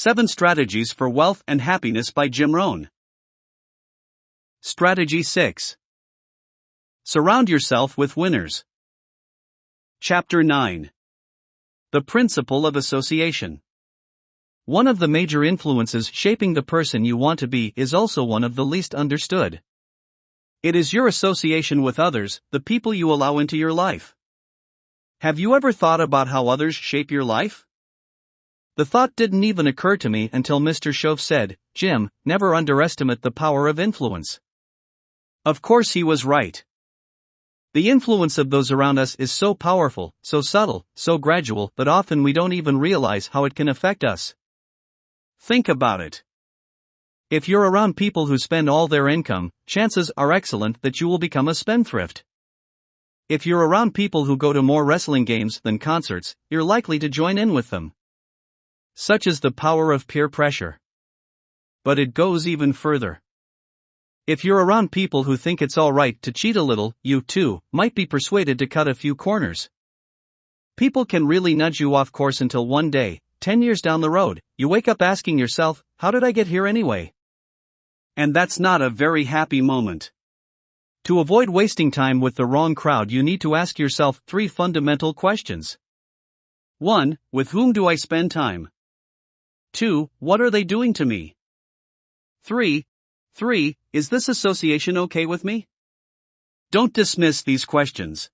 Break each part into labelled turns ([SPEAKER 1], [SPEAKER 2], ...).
[SPEAKER 1] 7 Strategies for Wealth and Happiness by Rohn. Strategy 6. Surround yourself with winners. Chapter 9. The Principle of Association. One of the major influences shaping the person you want to be is also one of the least understood. It is your association with others, the people you allow into your life. Have you ever thought about how others shape your life? The thought didn't even occur to me until Mr. Shove said, "Jim, never underestimate the power of influence." Of course he was right. The influence of those around us is so powerful, so subtle, so gradual that often we don't even realize how it can affect us. Think about it. If you're around people who spend all their income, chances are excellent that you will become a spendthrift. If you're around people who go to more wrestling games than concerts, you're likely to join in with them. Such is the power of peer pressure. But it goes even further. If you're around people who think it's alright to cheat a little, you too might be persuaded to cut a few corners. People can really nudge you off course until one day, 10 years down the road, you wake up asking yourself, "How did I get here anyway?" And that's not a very happy moment. To avoid wasting time with the wrong crowd, you need to ask yourself 3 fundamental questions. 1. With whom do I spend time? 2. What are they doing to me? 3. Is this association okay with me? Don't dismiss these questions.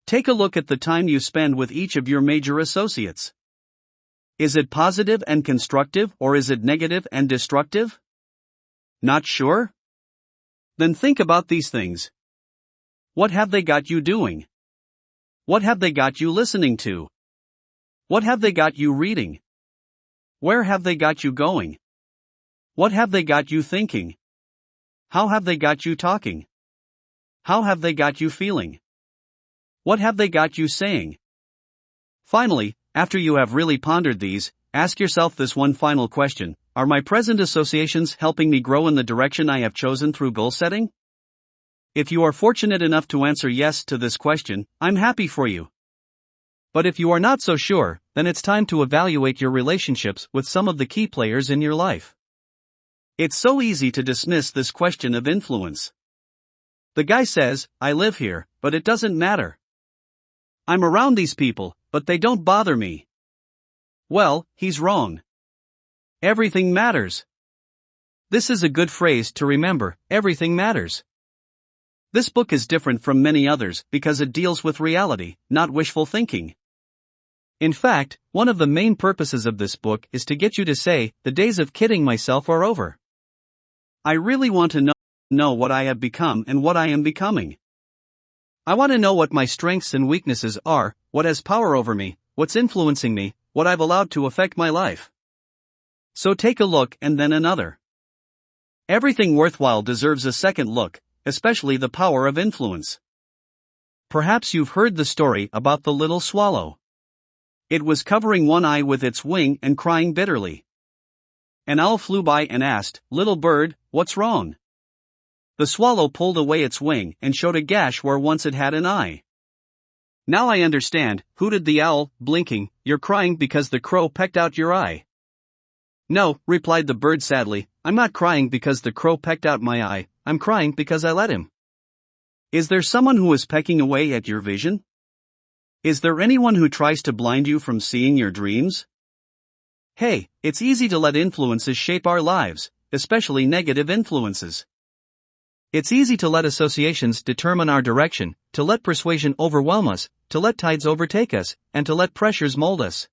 [SPEAKER 1] Take a look at the time you spend with each of your major associates. Is it positive and constructive, or is it negative and destructive? Not sure? Then think about these things. What have they got you doing? What have they got you listening to? What have they got you reading? Where have they got you going? What have they got you thinking? How have they got you talking? How have they got you feeling? What have they got you saying? Finally, after you have really pondered these, ask yourself this one final question: are my present associations helping me grow in the direction I have chosen through goal setting? If you are fortunate enough to answer yes to this question, I'm happy for you. But if you are not so sure, then it's time to evaluate your relationships with some of the key players in your life. It's so easy to dismiss this question of influence. The guy says, "I live here, but it doesn't matter. I'm around these people, but they don't bother me." Well, he's wrong. Everything matters. This is a good phrase to remember: everything matters. This book is different from many others because it deals with reality, not wishful thinking. In fact, one of the main purposes of this book is to get you to say, "The days of kidding myself are over. I really want to know what I have become and what I am becoming. I want to know what my strengths and weaknesses are, what has power over me, what's influencing me, what I've allowed to affect my life." So take a look and then another. Everything worthwhile deserves a second look, especially the power of influence. Perhaps you've heard the story about the little swallow. It was covering one eye with its wing and crying bitterly. An owl flew by and asked, "Little bird, what's wrong?" The swallow pulled away its wing and showed a gash where once it had an eye. "Now I understand," hooted the owl, blinking. "You're crying because the crow pecked out your eye." "No," replied the bird sadly, "I'm not crying because the crow pecked out my eye, I'm crying because I let him." Is there someone who is pecking away at your vision? Is there anyone who tries to blind you from seeing your dreams? Hey, it's easy to let influences shape our lives, especially negative influences. It's easy to let associations determine our direction, to let persuasion overwhelm us, to let tides overtake us, and to let pressures mold us.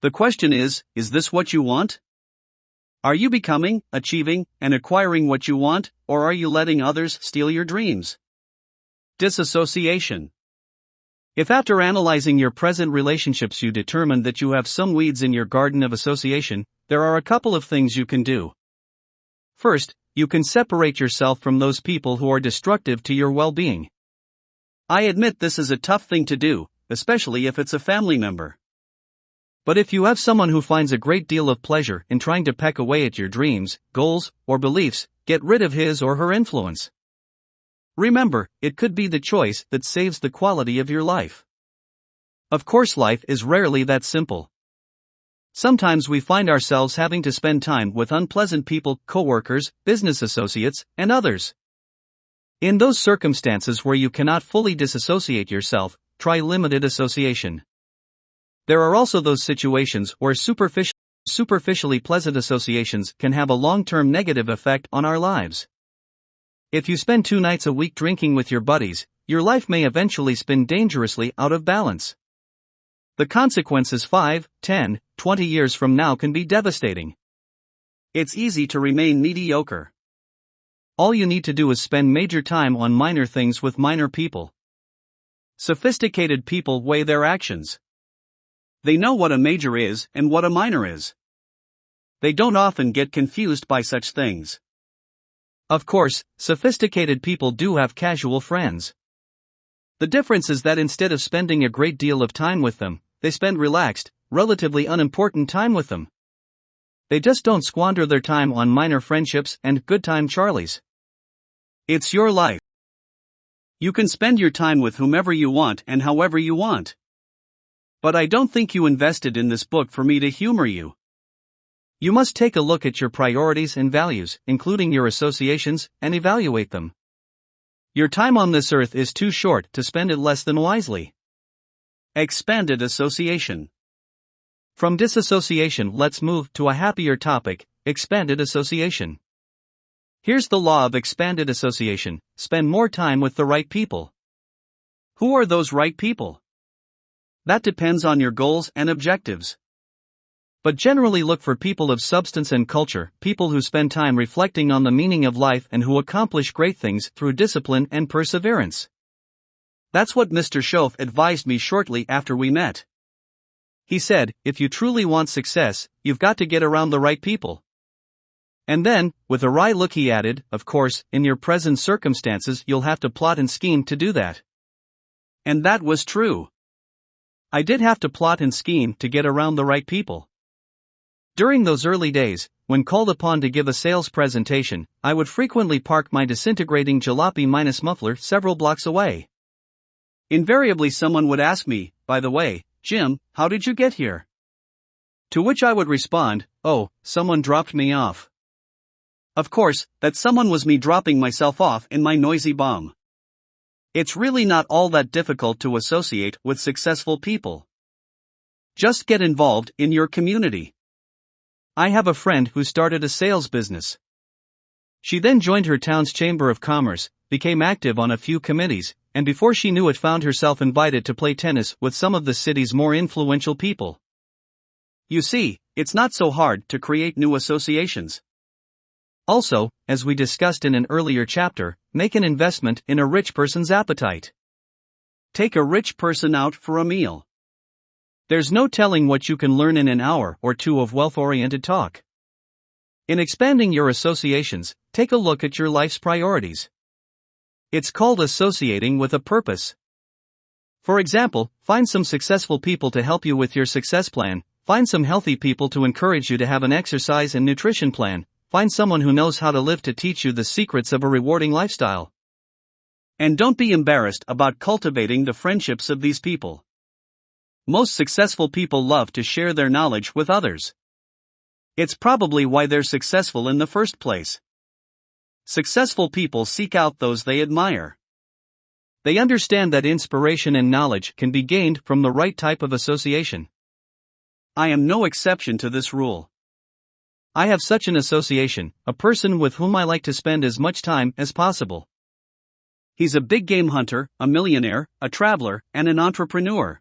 [SPEAKER 1] The question is this what you want? Are you becoming, achieving, and acquiring what you want, or are you letting others steal your dreams? Disassociation. If after analyzing your present relationships you determine that you have some weeds in your garden of association, there are a couple of things you can do. First, you can separate yourself from those people who are destructive to your well-being. I admit this is a tough thing to do, especially if it's a family member. But if you have someone who finds a great deal of pleasure in trying to peck away at your dreams, goals, or beliefs, get rid of his or her influence. Remember, it could be the choice that saves the quality of your life. Of course, life is rarely that simple. Sometimes we find ourselves having to spend time with unpleasant people, coworkers, business associates, and others. In those circumstances where you cannot fully disassociate yourself, try limited association. There are also those situations where superficially pleasant associations can have a long-term negative effect on our lives. If you spend 2 nights a week drinking with your buddies, your life may eventually spin dangerously out of balance. The consequences 5, 10, 20 years from now can be devastating. It's easy to remain mediocre. All you need to do is spend major time on minor things with minor people. Sophisticated people weigh their actions. They know what a major is and what a minor is. They don't often get confused by such things. Of course, sophisticated people do have casual friends. The difference is that instead of spending a great deal of time with them, they spend relaxed, relatively unimportant time with them. They just don't squander their time on minor friendships and good time Charlies. It's your life. You can spend your time with whomever you want and however you want. But I don't think you invested in this book for me to humor you. You must take a look at your priorities and values, including your associations, and evaluate them. Your time on this earth is too short to spend it less than wisely. Expanded association. From disassociation, let's move to a happier topic: expanded association. Here's the law of expanded association: spend more time with the right people. Who are those right people? That depends on your goals and objectives. But generally look for people of substance and culture, people who spend time reflecting on the meaning of life and who accomplish great things through discipline and perseverance. That's what Mr. Schoaf advised me shortly after we met. He said, if you truly want success, you've got to get around the right people. And then, with a wry look, he added, of course, in your present circumstances you'll have to plot and scheme to do that. And that was true. I did have to plot and scheme to get around the right people. During those early days, when called upon to give a sales presentation, I would frequently park my disintegrating jalopy minus muffler several blocks away. Invariably someone would ask me, by the way, Jim, how did you get here? To which I would respond, oh, someone dropped me off. Of course, that someone was me dropping myself off in my noisy bomb. It's really not all that difficult to associate with successful people. Just get involved in your community. I have a friend who started a sales business. She then joined her town's Chamber of Commerce, became active on a few committees, and before she knew it found herself invited to play tennis with some of the city's more influential people. You see, it's not so hard to create new associations. Also, as we discussed in an earlier chapter, make an investment in a rich person's appetite. Take a rich person out for a meal. There's no telling what you can learn in an hour or two of wealth-oriented talk. In expanding your associations, take a look at your life's priorities. It's called associating with a purpose. For example, find some successful people to help you with your success plan, find some healthy people to encourage you to have an exercise and nutrition plan, find someone who knows how to live to teach you the secrets of a rewarding lifestyle. And don't be embarrassed about cultivating the friendships of these people. Most successful people love to share their knowledge with others. It's probably why they're successful in the first place. Successful people seek out those they admire. They understand that inspiration and knowledge can be gained from the right type of association. I am no exception to this rule. I have such an association, a person with whom I like to spend as much time as possible. He's a big game hunter, a millionaire, a traveler, and an entrepreneur.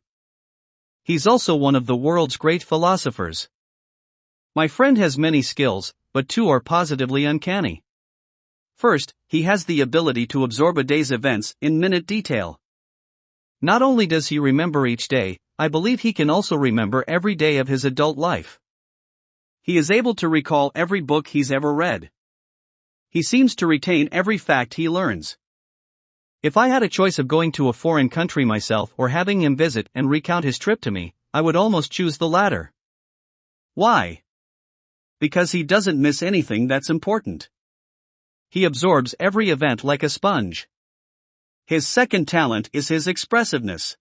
[SPEAKER 1] He's also one of the world's great philosophers. My friend has many skills, but 2 are positively uncanny. First, he has the ability to absorb a day's events in minute detail. Not only does he remember each day, I believe he can also remember every day of his adult life. He is able to recall every book he's ever read. He seems to retain every fact he learns. If I had a choice of going to a foreign country myself or having him visit and recount his trip to me, I would almost choose the latter. Why? Because he doesn't miss anything that's important. He absorbs every event like a sponge. His second talent is his expressiveness.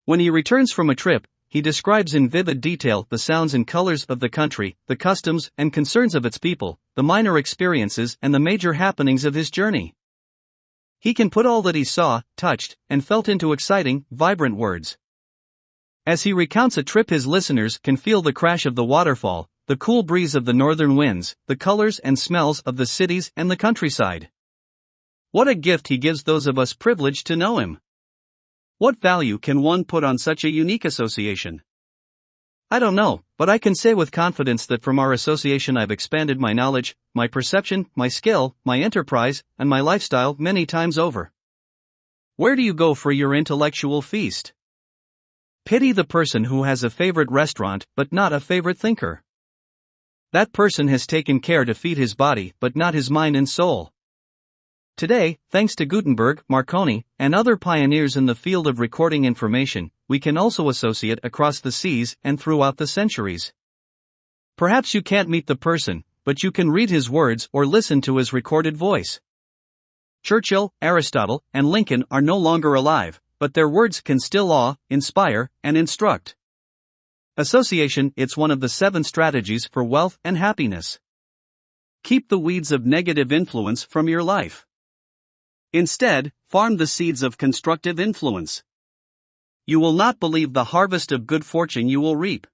[SPEAKER 1] When he returns from a trip, he describes in vivid detail the sounds and colors of the country, the customs and concerns of its people, the minor experiences and the major happenings of his journey. He can put all that he saw, touched, and felt into exciting, vibrant words. As he recounts a trip, his listeners can feel the crash of the waterfall, the cool breeze of the northern winds, the colors and smells of the cities and the countryside. What a gift he gives those of us privileged to know him. What value can one put on such a unique association? I don't know, but I can say with confidence that from our association I've expanded my knowledge, my perception, my skill, my enterprise, and my lifestyle many times over. Where do you go for your intellectual feast? Pity the person who has a favorite restaurant but not a favorite thinker. That person has taken care to feed his body but not his mind and soul. Today, thanks to Gutenberg, Marconi, and other pioneers in the field of recording information, we can also associate across the seas and throughout the centuries. Perhaps you can't meet the person, but you can read his words or listen to his recorded voice. Churchill, Aristotle, and Lincoln are no longer alive, but their words can still awe, inspire, and instruct. Association, it's one of the 7 strategies for wealth and happiness. Keep the weeds of negative influence from your life. Instead, farm the seeds of constructive influence. You will not believe the harvest of good fortune you will reap.